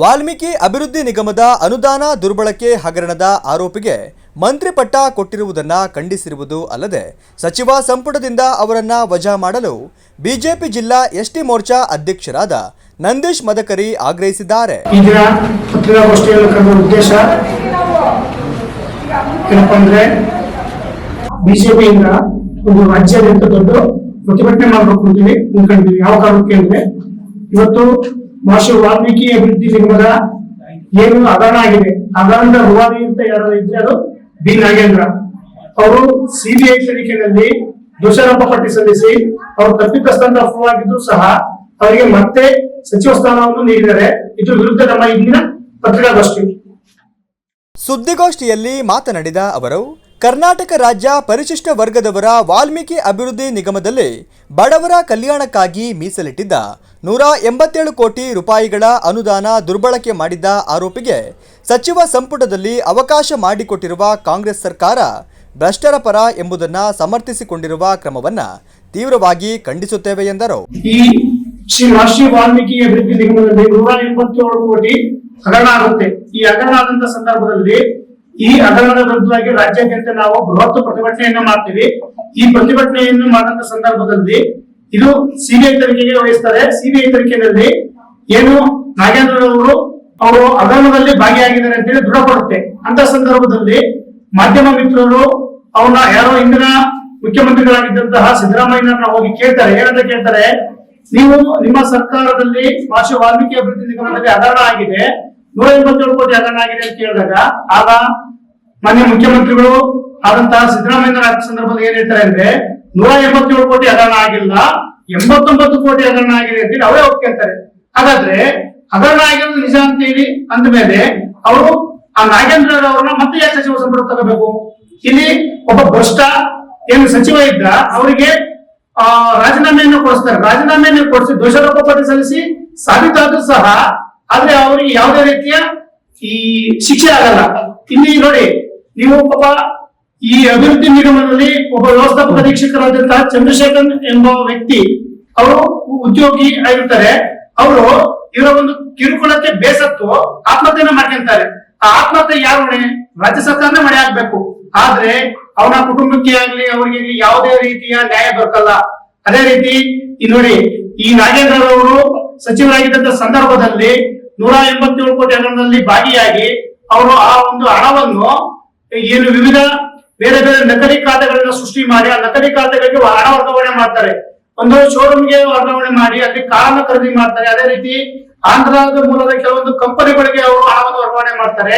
ವಾಲ್ಮೀಕಿ ಅಭಿವೃದ್ಧಿ ನಿಗಮದ ಅನುದಾನ ದುರ್ಬಳಕೆ ಹಗರಣದ ಆರೋಪಿಗೆ ಮಂತ್ರಿ ಪಟ್ಟ ಕೊಟ್ಟಿರುವುದನ್ನು ಖಂಡಿಸಿರುವುದು ಅಲ್ಲದೆ ಸಚಿವ ಸಂಪುಟದಿಂದ ಅವರನ್ನು ವಜಾ ಮಾಡಲು ಬಿಜೆಪಿ ಜಿಲ್ಲಾ ಎಸ್ಟಿ ಮೋರ್ಚಾ ಅಧ್ಯಕ್ಷರಾದ ನಂದೀಶ್ ಮದಕರಿ ಆಗ್ರಹಿಸಿದ್ದಾರೆ. ಈ ದಿನ ಪತ್ರಿಕಾಗೋಷ್ಠಿಯಲ್ಲಿ ಕರೆದ ಉದ್ದೇಶ ಏನಪ್ಪಾ ಅಂದ್ರೆ ಬಿಜೆಪಿಯಿಂದ ಒಂದು ರಾಜ್ಯಾದ್ಯಂತ ದೊಡ್ಡ ಪ್ರತಿಭಟನೆ ಮಾಡಬೇಕು ಅಂತೀವಿ ಅನ್ಕೊಂಡಿದ್ವಿ. ಯಾವ ಕಾರಣಕ್ಕೆ ಅಂದ್ರೆ ಇವತ್ತು ಮಹರ್ಷಿ ವಾಲ್ಮೀಕಿ ಅಭಿವೃದ್ಧಿ ನಿಗಮದ ಏನು ಹಗರಣ ಆಗಿದೆ, ಹಗರಣದ ರೂವಾರಿ ಅಂತ ಯಾರು ಇದ್ರೆ ಅದು ಬಿ ನಾಗೇಂದ್ರ ಅವರು ಸಿಬಿಐ ತನಿಖೆಯಲ್ಲಿ ದೋಷಾರೋಪ ಪಟ್ಟಿ ಸಲ್ಲಿಸಿ ಅವರು ತಪ್ಪಿತಸ್ಥರಿಂದ ಪ್ರೂವ್ ಆಗಿದ್ರು ಸಹ ಅವರಿಗೆ ಮತ್ತೆ ಸಚಿವ ಸ್ಥಾನವನ್ನು ನೀಡಿದ್ದಾರೆ. ಇದ್ರ ವಿರುದ್ಧ ನಮ್ಮ ಇಂದಿನ ಪತ್ರಿಕಾಗೋಷ್ಠಿ. ಸುದ್ದಿಗೋಷ್ಠಿಯಲ್ಲಿ ಮಾತನಾಡಿದ ಅವರು, ಕರ್ನಾಟಕ ರಾಜ್ಯ ಪರಿಶಿಷ್ಟ ವರ್ಗದವರ ವಾಲ್ಮೀಕಿ ಅಭಿವೃದ್ಧಿ ನಿಗಮದಲ್ಲಿ ಬಡವರ ಕಲ್ಯಾಣಕ್ಕಾಗಿ ಮೀಸಲಿಟ್ಟಿದ್ದ 187 ಕೋಟಿ ರೂಪಾಯಿಗಳ ಅನುದಾನ ದುರ್ಬಳಕೆ ಮಾಡಿದ್ದ ಆರೋಪಿಗೆ ಸಚಿವ ಸಂಪುಟದಲ್ಲಿ ಅವಕಾಶ ಮಾಡಿಕೊಟ್ಟಿರುವ ಕಾಂಗ್ರೆಸ್ ಸರ್ಕಾರ ಭ್ರಷ್ಟರ ಪರ ಎಂಬುದನ್ನು ಸಮರ್ಥಿಸಿಕೊಂಡಿರುವ ಕ್ರಮವನ್ನು ತೀವ್ರವಾಗಿ ಖಂಡಿಸುತ್ತೇವೆ ಎಂದರು. ಈ ಶ್ರೀ ಮಹರ್ಷಿ ವಾಲ್ಮೀಕಿ ಅಭಿವೃದ್ಧಿ ನಿಗಮದಲ್ಲಿ 187 ಕೋಟಿ ಹಗರಣ ಆಗುತ್ತೆ. ಈ ಹಗರಣ ಆದಂತ ಸಂದರ್ಭದಲ್ಲಿ ಈ ಹಗರಣದ ವಿರುದ್ಧವಾಗಿ ರಾಜ್ಯಾದ್ಯಂತ ನಾವು ಬೃಹತ್ ಪ್ರತಿಭಟನೆಯನ್ನ ಮಾಡ್ತೀವಿ. ಈ ಪ್ರತಿಭಟನೆಯನ್ನು ಮಾಡಿದ ಸಂದರ್ಭದಲ್ಲಿ ಇದು ಸಿಬಿಐ ತನಿಖೆಗೆ ವಹಿಸ್ತಾರೆ. ಸಿಬಿಐ ತನಿಖೆಯಲ್ಲಿ ಏನು ಅವರು ಹಗರಣದಲ್ಲಿ ಭಾಗಿಯಾಗಿದ್ದಾರೆ ಅಂತೇಳಿ ದೃಢಪಡುತ್ತೆ. ಅಂತ ಸಂದರ್ಭದಲ್ಲಿ ಮಾಧ್ಯಮ ಮಿತ್ರರು ಅವನ್ನ ಯಾರೋ ಹಿಂದಿನ ಮುಖ್ಯಮಂತ್ರಿಗಳಾಗಿದ್ದಂತಹ ಸಿದ್ದರಾಮಯ್ಯನವ್ರನ್ನ ಹೋಗಿ ಕೇಳ್ತಾರೆ. ಏನಂತ ಕೇಳ್ತಾರೆ, ನೀವು ನಿಮ್ಮ ಸರ್ಕಾರದಲ್ಲಿ ಮಹರ್ಷಿ ವಾಲ್ಮೀಕಿ ಅಭಿವೃದ್ಧಿ ನಿಗಮದಲ್ಲಿ ಹಗರಣ ಆಗಿದೆ, 187 ಕೋಟಿ ಹಗರಣ ಆಗಿದೆ ಅಂತ ಕೇಳಿದಾಗ ಆಗ ಮಾನ್ಯ ಮುಖ್ಯಮಂತ್ರಿಗಳು ಆದಂತಹ ಸಿದ್ದರಾಮಯ್ಯ ಸಂದರ್ಭದಲ್ಲಿ ಏನ್ ಹೇಳ್ತಾರೆ ಅಂದ್ರೆ 187 ಕೋಟಿ ಹಗರಣ ಆಗಿಲ್ಲ, 89 ಕೋಟಿ ಹಗರಣ ಆಗಿದೆ ಅಂತ ಅವರೇ ಒಪ್ಕೊಂತಾರೆ. ಹಾಗಾದ್ರೆ ಹಗರಣ ಆಗಿರೋದು ನಿಜ ಅಂತ ಹೇಳಿ ಅಂದ ಮೇಲೆ ಅವರು ಆ ನಾಗೇಂದ್ರ ಅವರನ್ನ ಮತ್ತೆ ಯಾಕೆ ಸಚಿವ ಸಂಪುಟ ತಗೋಬೇಕು? ಇಲ್ಲಿ ಒಬ್ಬ ಭ್ರಷ್ಟ ಏನು ಸಚಿವ ಇದ್ದ ಅವರಿಗೆ ರಾಜೀನಾಮೆಯನ್ನು ಕೊಡಿಸ್ತಾರೆ. ರಾಜೀನಾಮೆಯನ್ನು ಕೊಡಿಸಿ ದೋಷಾರೋಪ ಪಟ್ಟಿ ಸಲ್ಲಿಸಿ ಸಾಬೀತಾದ್ರೂ ಸಹ ಆದ್ರೆ ಅವರಿಗೆ ಯಾವುದೇ ರೀತಿಯ ಈ ಶಿಕ್ಷೆ ಆಗಲ್ಲ. ಇಲ್ಲಿ ನೋಡಿ, ನೀವು ಪಾಪ ಈ ಅಭಿವೃದ್ಧಿ ನಿಗಮದಲ್ಲಿ ಒಬ್ಬ ವ್ಯವಸ್ಥಾಪಕ ಅಧೀಕ್ಷಕರಾದಂತಹ ಚಂದ್ರಶೇಖರ್ ಎಂಬ ವ್ಯಕ್ತಿ ಅವರು ಉದ್ಯೋಗಿ ಆಗಿರ್ತಾರೆ. ಅವರು ಇವರ ಒಂದು ಕಿರುಕುಳಕ್ಕೆ ಬೇಸತ್ತು ಆತ್ಮಹತ್ಯೆನ ಮಾಡ್ಕೊಂತಾರೆ. ಆ ಆತ್ಮಹತ್ಯೆ ಯಾರು ಹೊಣೆ? ರಾಜ್ಯ ಸರ್ಕಾರನೇ ಹೊಣೆ ಆಗ್ಬೇಕು. ಆದ್ರೆ ಅವನ ಕುಟುಂಬಕ್ಕೆ ಆಗ್ಲಿ ಅವರಿಗೆ ಯಾವುದೇ ರೀತಿಯ ನ್ಯಾಯ ದೊರಕಲ್ಲ. ಅದೇ ರೀತಿ ಈ ನೋಡಿ, ಈ ನಾಗೇಂದ್ರ ಅವರು ಸಚಿವರಾಗಿದ್ದಂತ ಸಂದರ್ಭದಲ್ಲಿ 187 ಕೋಟಿ ಹಗರಣದಲ್ಲಿ ಭಾಗಿಯಾಗಿ ಅವರು ಆ ಒಂದು ಹಣವನ್ನು ಏನು ವಿವಿಧ ಬೇರೆ ಬೇರೆ ನಕಲಿ ಖಾತೆಗಳನ್ನ ಸೃಷ್ಟಿ ಮಾಡಿ ಆ ನಕಲಿ ಖಾತೆಗಳಿಗೆ ಹಣ ವರ್ಗಾವಣೆ ಮಾಡ್ತಾರೆ. ಒಂದು ಶೋರೂಮ್ಗೆ ವರ್ಗಾವಣೆ ಮಾಡಿ ಅಲ್ಲಿ ಕಾರನ್ನ ಖರೀದಿ ಮಾಡ್ತಾರೆ. ಅದೇ ರೀತಿ ಆಂಧ್ರದ ಮೂಲದ ಕೆಲವೊಂದು ಕಂಪನಿಗಳಿಗೆ ಅವರು ಹಣವನ್ನು ವರ್ಗಾವಣೆ ಮಾಡ್ತಾರೆ.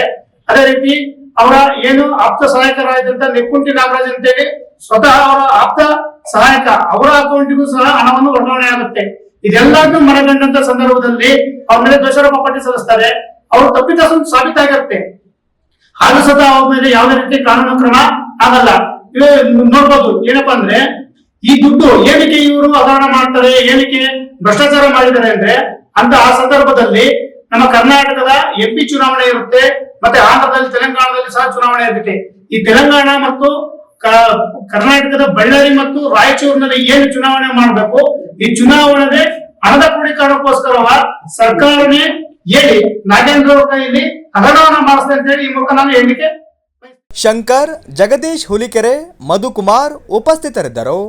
ಅದೇ ರೀತಿ ಅವರ ಏನು ಆಪ್ತ ಸಹಾಯಕರಾದಂತ ನೆಕ್ಕುಂಟಿ ನಾಗರಾಜ್ ಅಂತೇಳಿ ಸ್ವತಃ ಅವರ ಆಪ್ತ ಸಹಾಯಕ ಅವರ ಅಕೌಂಟಿಗೂ ಸಹ ಹಣವನ್ನು ವರ್ಗಾವಣೆ ಆಗುತ್ತೆ. ಇದೆಲ್ಲದನ್ನು ಮನಗಂಡಂತ ಸಂದರ್ಭದಲ್ಲಿ ಅವ್ರ ಮೇಲೆ ದೋಷಾರೋಪ ಪಟ್ಟಿ ಸಲ್ಲಿಸ್ತಾರೆ. ಅವರು ತಪ್ಪಿತಸ್ಥ ಸಾಬೀತಾಗಿರುತ್ತೆ. ಆದ್ರೂ ಸಹ ಅವ್ರ ಮೇಲೆ ಯಾವುದೇ ರೀತಿ ಕಾನೂನು ಕ್ರಮ ಆಗಲ್ಲ. ನೋಡ್ಬೋದು ಏನಪ್ಪಾ ಅಂದ್ರೆ ಈ ದುಡ್ಡು ಏನಕ್ಕೆ ಇವರು ಹಗರಣ ಮಾಡ್ತಾರೆ, ಏನಕ್ಕೆ ಭ್ರಷ್ಟಾಚಾರ ಮಾಡಿದ್ದಾರೆ ಅಂದ್ರೆ ಅಂತ ಆ ಸಂದರ್ಭದಲ್ಲಿ ನಮ್ಮ ಕರ್ನಾಟಕದ MP ಚುನಾವಣೆ ಇರುತ್ತೆ, ಮತ್ತೆ ಆಂಧ್ರದಲ್ಲಿ ತೆಲಂಗಾಣದಲ್ಲಿ ಸಹ ಚುನಾವಣೆ ಇರುತ್ತೆ. ಈ ತೆಲಂಗಾಣ ಮತ್ತು ಕರ್ನಾಟಕದ ಬಳ್ಳಾರಿ ಮತ್ತು ರಾಯಚೂರಿನಲ್ಲಿ ಏನು ಚುನಾವಣೆ ಮಾಡಬೇಕು, ಈ ಚುನಾವಣೆ ಹಣದ ಕ್ರೋಢೀಕರಣಕ್ಕೋಸ್ಕರವ ಸರ್ಕಾರನೇ ಹೇಳಿ ನಾಗೇಂದ್ರ ಅವರ ಕೈಯಲ್ಲಿ ಹಗರಣವನ್ನ ಮಾಡಿಸ್ತಾರೆ ಅಂತ ಹೇಳಿ ಈ ಮೂಲಕ ನಾನು ಹೇಳಿಕೆ. ಶಂಕರ್, ಜಗದೀಶ್ ಹುಲಿಕೆರೆ, ಮಧುಕುಮಾರ್ ಉಪಸ್ಥಿತರಿದ್ದರು.